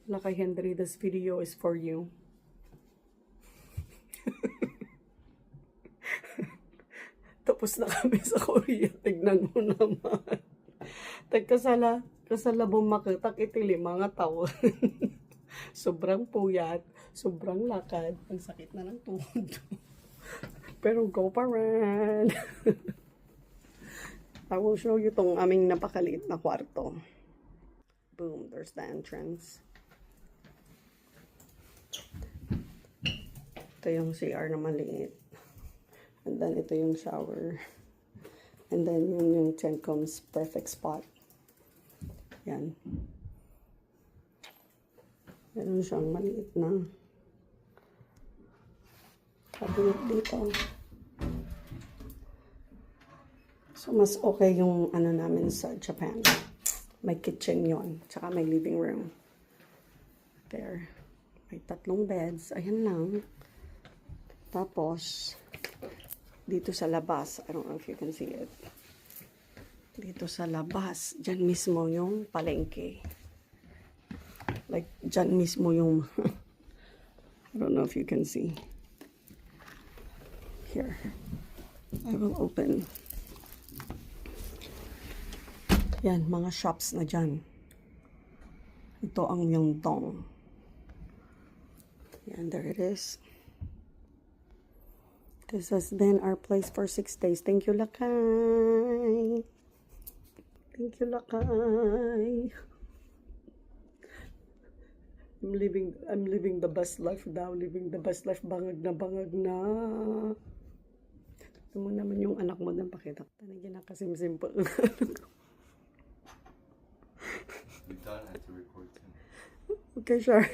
Lakay Henry, this video is for you. Tapos na kami sa Korea. Tignan mo naman. Kasalabong makita kitili mga tao. Sobrang puyat, sobrang lakad. Ang sakit na ng tuhod. Pero go pa rin. I will show you tong aming napakaliit na kwarto. Boom, there's the entrance. Ito yung CR na maliit. And then ito yung shower. And then yun yung Chencom's perfect spot. Yan. Meron siyang maliit na cabinet dito. So mas okay yung ano namin sa Japan. May kitchen yon, tsaka may living room. There. May 3 beds. Ayan lang. Tapos, dito sa labas, I don't know if you can see it. Dito sa labas, dyan mismo yung palengke. Like, dyan mismo yung, I don't know if you can see. Here. I will open. Yan, mga shops na dyan. Ito ang Myeongdong. Yan, there it is. This has been our place for 6 days. Thank you, Lakay. Thank you, Lakay. I'm living the best life now. Living the best life. Bangag na bangag na. Ito mo naman yung anak mo na pakita. Tanigyan na kasimsim pa. You done? I have to record too. Okay, sure.